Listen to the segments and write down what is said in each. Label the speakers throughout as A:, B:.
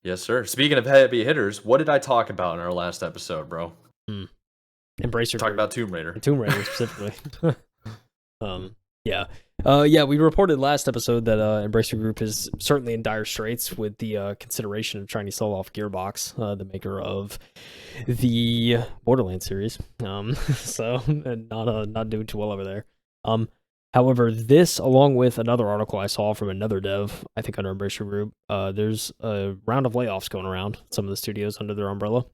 A: Yes, sir. Speaking of heavy hitters, what did I talk about in our last episode, bro?
B: Hmm. Embracer
A: Talk
B: Group
A: about Tomb Raider.
B: and Tomb Raider specifically. Yeah. Yeah, we reported last episode that Embracer Group is certainly in dire straits with the consideration of trying to sell off Gearbox, the maker of the Borderlands series. So and not doing too well over there. However, this along with another article I saw from another dev, I think under Embracer Group, there's a round of layoffs going around some of the studios under their umbrella.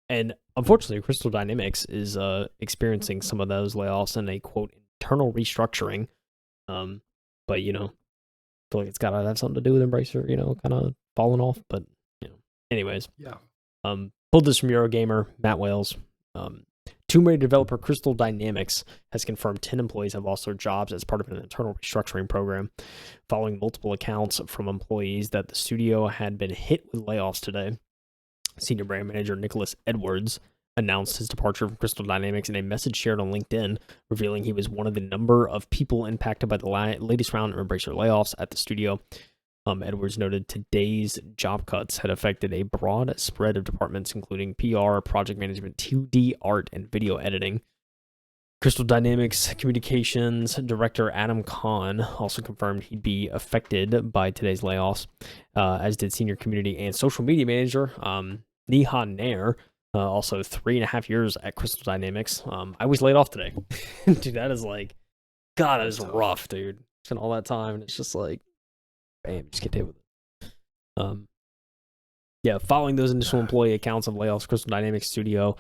B: And unfortunately, Crystal Dynamics is experiencing some of those layoffs and a quote internal restructuring. But I feel like it's gotta have something to do with Embracer, kind of falling off. But anyways,
A: Yeah.
B: Pulled this from Eurogamer, Matt Wales. Tomb Raider developer Crystal Dynamics has confirmed 10 employees have lost their jobs as part of an internal restructuring program, following multiple accounts from employees that the studio had been hit with layoffs today. Senior brand manager Nicholas Edwards announced his departure from Crystal Dynamics in a message shared on LinkedIn, revealing he was one of the number of people impacted by the latest round of Embracer layoffs at the studio. Edwards noted today's job cuts had affected a broad spread of departments, including PR, project management, 2D art, and video editing. Crystal Dynamics Communications Director Adam Kahn also confirmed he'd be affected by today's layoffs, as did Senior Community and Social Media Manager Nihan Nair, also 3.5 years at Crystal Dynamics. I was laid off today. Dude, that is like, God, that is rough, dude. Spent all that time, and it's just like, bam, just get hit with it. Yeah, following those initial employee accounts of layoffs, Crystal Dynamics Studio,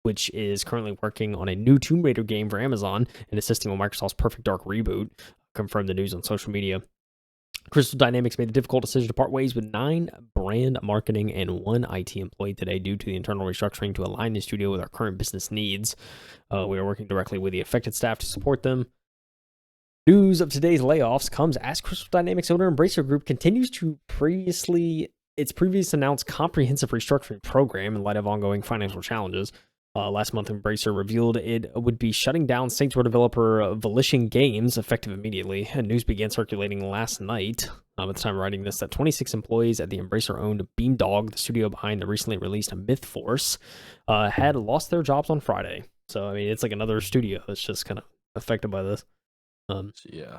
B: which is currently working on a new Tomb Raider game for Amazon and assisting on Microsoft's Perfect Dark reboot, confirmed the news on social media. Crystal Dynamics made the difficult decision to part ways with 9 brand marketing and 1 IT employee today due to the internal restructuring to align the studio with our current business needs. We are working directly with the affected staff to support them. News of today's layoffs comes as Crystal Dynamics owner Embracer Group continues to its previous announced comprehensive restructuring program in light of ongoing financial challenges. Last month, Embracer revealed it would be shutting down Saints Row developer Volition Games effective immediately. And news began circulating last night, at the time of writing this, that 26 employees at the Embracer-owned Beamdog, the studio behind the recently released Myth Force, had lost their jobs on Friday. So, I mean, it's like another studio that's just kind of affected by this.
A: Yeah.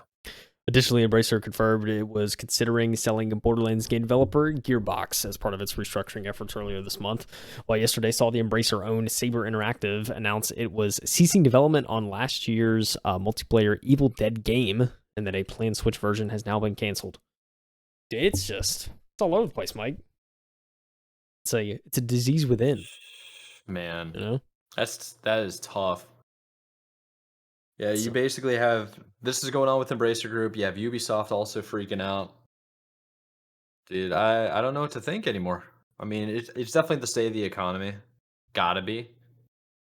B: Additionally, Embracer confirmed it was considering selling a Borderlands game developer Gearbox as part of its restructuring efforts earlier this month, while yesterday saw the Embracer-owned Saber Interactive announce it was ceasing development on last year's multiplayer Evil Dead game, and that a planned Switch version has now been canceled. It's all over the place, Mike. It's a disease within.
A: Man, that is tough. Yeah, you basically have this is going on with Embracer Group. You have Ubisoft also freaking out. Dude, I don't know what to think anymore. I mean, it's definitely the state of the economy. Gotta be.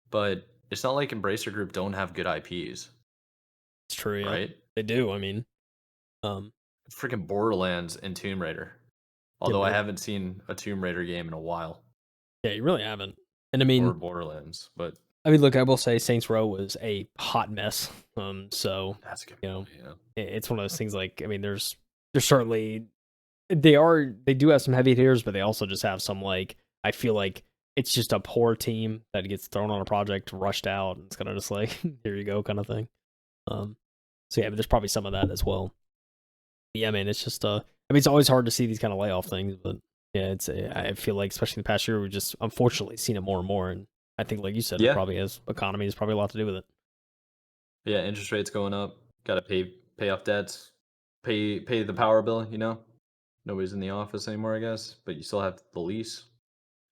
A: But it's not like Embracer Group don't have good IPs.
B: It's true, yeah.
A: Right?
B: They do, I mean.
A: Freaking Borderlands and Tomb Raider. Although I haven't seen a Tomb Raider game in a while.
B: Yeah, you really haven't. And I mean,
A: or Borderlands, but
B: I mean, look, I will say Saints Row was a hot mess. So
A: that's a good point, yeah.
B: it's one of those things. Like, I mean, there's certainly they do have some heavy hitters, but they also just have some, like, I feel like it's just a poor team that gets thrown on a project, rushed out, and it's kind of just like, here you go, kind of thing. So yeah, but there's probably some of that as well. Yeah, man, it's just I mean, it's always hard to see these kind of layoff things, but yeah, I feel like especially in the past year, we've just unfortunately seen it more and more, and I think, like you said, it probably has economy has probably a lot to do with it.
A: Yeah, interest rates going up. Got to pay off debts, pay the power bill. Nobody's in the office anymore, I guess, but you still have the lease.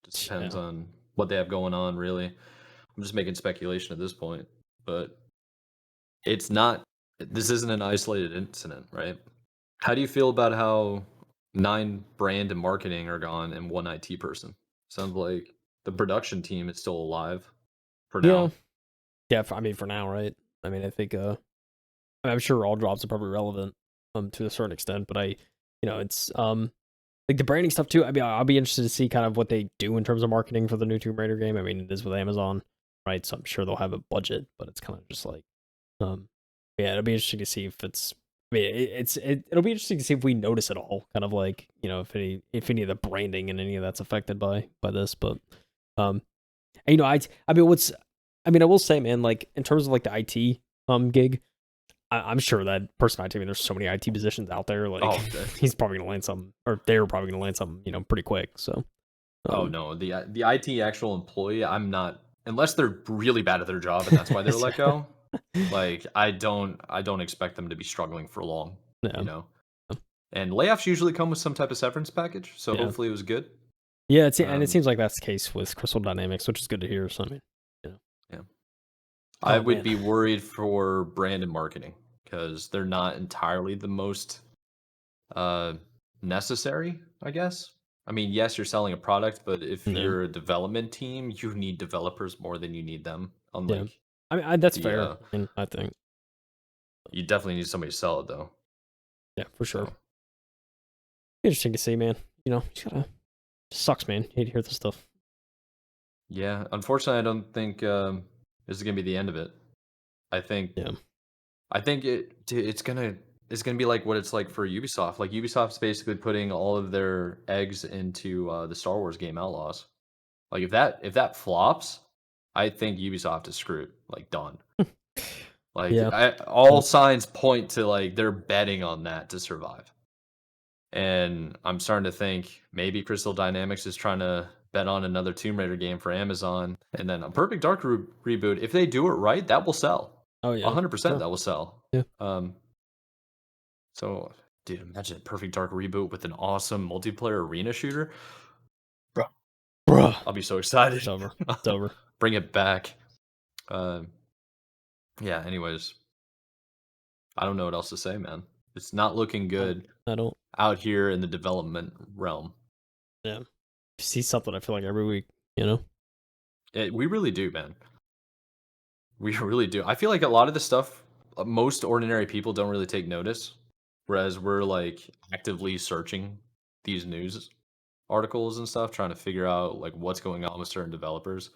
A: Just depends on what they have going on, really. I'm just making speculation at this point, but it's not. This isn't an isolated incident, right? How do you feel about how 9 brand and marketing are gone and 1 IT person? Sounds like the production team is still alive for now.
B: Yeah. I mean, for now, right? I mean, I think I'm sure all drops are probably relevant to a certain extent, but it's like the branding stuff too. I mean, I'll be interested to see kind of what they do in terms of marketing for the new Tomb Raider game. I mean, it is with Amazon, right? So I'm sure they'll have a budget, but it's kind of just like yeah, it'll be interesting to see if I mean, it'll be interesting to see if we notice it all, kind of like, if any of the branding and any of that's affected by this. But um, and, I will say, man, like in terms of like the IT gig, I'm sure that person IT, I mean, there's so many IT positions out there. Like
A: Oh,
B: he's probably gonna land something, or they're probably gonna land something, pretty quick. So
A: oh
B: um,
A: no, the IT actual employee, I'm not unless they're really bad at their job and that's why they're let go. Like I don't expect them to be struggling for long, you
B: yeah,
A: know. And layoffs usually come with some type of severance package, so
B: yeah,
A: hopefully it was good.
B: yeah. And it
A: Um,
B: seems like that's the case with Crystal Dynamics, which is good to hear. So I mean, yeah.
A: yeah. I
B: Oh
A: would
B: man,
A: be worried for brand and marketing because they're not entirely the most uh, necessary, I guess. I mean, yes, you're selling a product, but if
B: yeah,
A: you're a development team, you need developers more than you need them.
B: yeah.
A: Unlike
B: That's
A: the,
B: fair. And I think,
A: you definitely need somebody to sell it though.
B: yeah, for sure.
A: So
B: Interesting to see, man. Just gotta sucks, man. Hate to hear this stuff.
A: yeah, unfortunately, I don't think this is gonna be the end of it. I think
B: Yeah.
A: I think it's gonna be like what it's like for Ubisoft. Like Ubisoft's basically putting all of their eggs into the Star Wars game Outlaws. Like if that flops, I think Ubisoft is screwed. Like done. Like
B: Yeah.
A: all
B: Yep.
A: signs point to like they're betting on that to survive. And I'm starting to think maybe Crystal Dynamics is trying to bet on another Tomb Raider game for Amazon, and then a Perfect Dark reboot. If they do it right, that will sell.
B: Oh yeah.
A: 100%
B: Sure.
A: that will sell.
B: Yeah.
A: Um, so, dude, imagine a Perfect Dark reboot with an awesome multiplayer arena shooter. Bro,
B: Bruh.
A: I'll be so excited.
B: It's over. It's over.
A: Bring it back. Uh, yeah. Anyways, I don't know what else to say, man. It's not looking
B: Oh,
A: good
B: I don't.
A: out here in the development realm.
B: Yeah. See something, I feel like every week. You know.
A: We really do, man. We really do. I feel like a lot of the stuff, most ordinary people don't really take notice, whereas we're like actively searching these news articles and stuff, trying to figure out like what's going on with certain developers.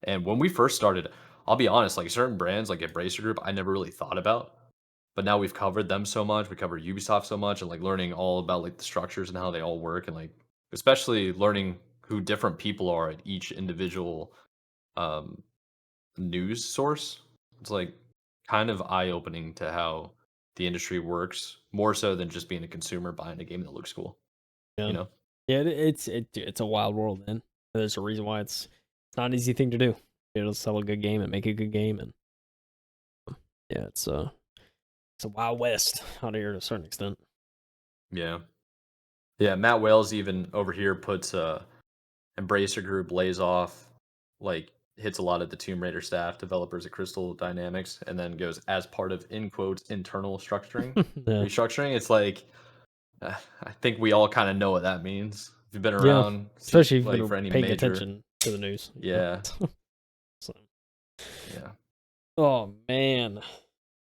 A: And when we first started, I'll be honest, like certain brands like Embracer Group, I never really thought about. But now we've covered them so much, we covered Ubisoft so much, and like learning all about like the structures and how they all work, and like especially learning who different people are at each individual um, news source. It's like kind of eye opening to how the industry works, more so than just being a consumer buying a game that looks cool. You
B: Yeah.
A: know?
B: Yeah. It's a wild world, man. There's a reason why it's not an easy thing to do. Sell a good game and make a good game, and yeah, it's a wild west out here to a certain extent.
A: Yeah. Yeah. Matt Wales even over here puts Embracer Group lays off, like hits a lot of the Tomb Raider staff, developers at Crystal Dynamics, and then goes as part of in quotes internal
B: Yeah.
A: restructuring. It's like I think we all kind of know what that means. If you've been
B: Yeah.
A: around,
B: Especially if you've
A: like for
B: been
A: any
B: paying
A: major,
B: attention to the news.
A: yeah,
B: So.
A: yeah,
B: Oh man.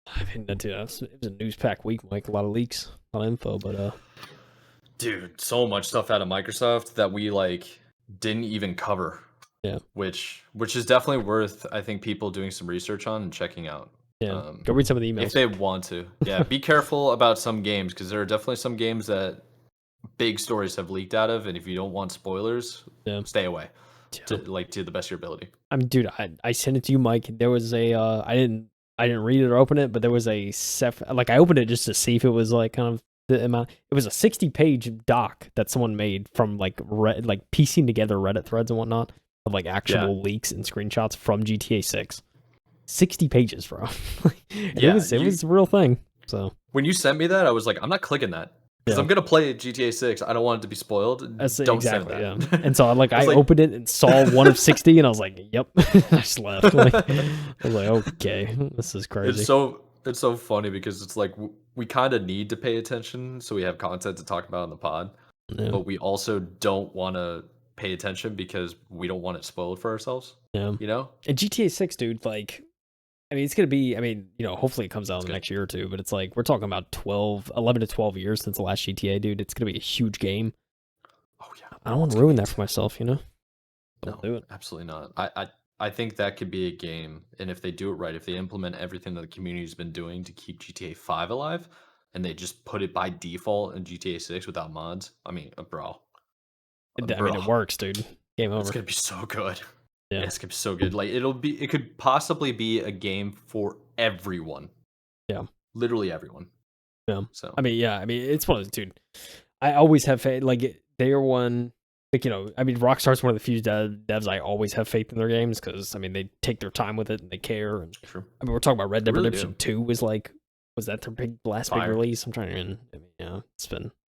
B: I mean, that too. It was a news pack week, Mike. A lot of leaks, a lot of info, but
A: dude, so much stuff out of Microsoft that we like didn't even cover,
B: yeah,
A: which is definitely worth I think people doing some research on and checking out.
B: yeah. Go read some of the
A: If
B: emails.
A: they want to. Yeah, be careful about some games because there are definitely some games that big stories have leaked out of, and if you don't want spoilers,
B: Yeah,
A: stay away
B: yeah.
A: to the best of your ability.
B: I mean, dude, I sent it to you, Mike. There was a I didn't read it or open it, but there was like I opened it just to see if it was like kind of the amount. It was a 60-page doc that someone made from like piecing together Reddit threads and whatnot of like
A: Yeah,
B: actual leaks and screenshots from GTA 6. 60 pages, bro. And it
A: yeah.
B: was a real thing. So
A: When you sent me that, I was like, I'm not clicking that because
B: yeah.
A: I'm gonna play GTA 6. I don't want it to be spoiled.
B: That's
A: Don't send
B: exactly, yeah.
A: that.
B: And so
A: I
B: I
A: was like,
B: opened it and saw one of 60 and I was like, yep. I just left. I was like, okay, this is
A: it's
B: crazy.
A: so funny because it's like we kind of need to pay attention so we have content to talk about on the pod,
B: Yeah.
A: but we also don't want to pay attention because we don't want it spoiled for ourselves.
B: Yeah.
A: You know,
B: And GTA 6, dude, like, I mean, it's going to be, I mean, hopefully it comes out
A: it's
B: in the
A: good.
B: next year or two, but it's like, we're talking about 11 to 12 years since the last GTA, dude. It's going to be a huge game.
A: Oh yeah,
B: I don't want
A: it's
B: to
A: gonna
B: ruin
A: be
B: that for
A: insane.
B: myself, you know? Don't
A: No,
B: do it.
A: absolutely not. I think that could be a game, and if they do it right, if they implement everything that the community's been doing to keep GTA 5 alive, and they just put it by default in GTA 6 without mods, I mean, bro,
B: I mean, it works, dude. Game
A: it's
B: over.
A: gonna be so good. Yeah,
B: Yeah.
A: it's gonna be so good. Like it could possibly be a game for everyone.
B: Yeah.
A: Literally everyone.
B: Yeah.
A: So
B: I mean, yeah. I mean, it's one of those, dude. I always have faith. Like they are one. Like, I mean, Rockstar's one of the few devs I always have faith in their games because I mean they take their time with it and they care. And
A: true.
B: I mean, we're talking about Red Dead
A: really
B: Redemption 2 was that their last big
A: Fire.
B: release? I'm trying to. I mean, yeah,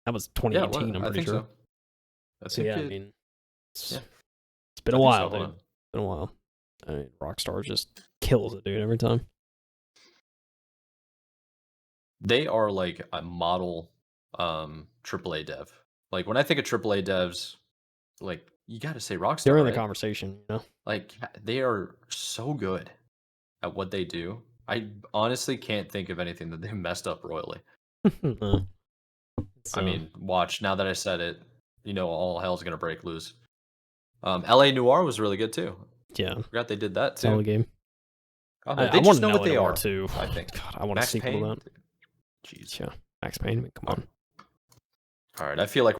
B: that was
A: Yeah,
B: 2018. I'm
A: I
B: pretty
A: think
B: sure.
A: so.
B: So yeah, I mean,
A: yeah.
B: it's been
A: I
B: a
A: think
B: while,
A: so,
B: dude. It's been a while. I mean, Rockstar just kills it, dude, every time.
A: They are like a model AAA dev. Like when I think of AAA devs, like you got to say Rockstar,
B: They're in the
A: right?
B: conversation,
A: Like they are so good at what they do. I honestly can't think of anything that they messed up royally. I mean, watch, now that I said it, all hell's gonna break loose. LA Noir was really good too.
B: Yeah,
A: Forgot they did that too.
B: solid game.
A: They
B: I
A: just
B: want
A: know what
B: LA
A: they
B: Noir
A: are
B: too.
A: I think.
B: God, I want
A: Max
B: a sequel
A: Payne.
B: to that.
A: Jeez.
B: Yeah, Max Payne. Come on.
A: All right. I feel like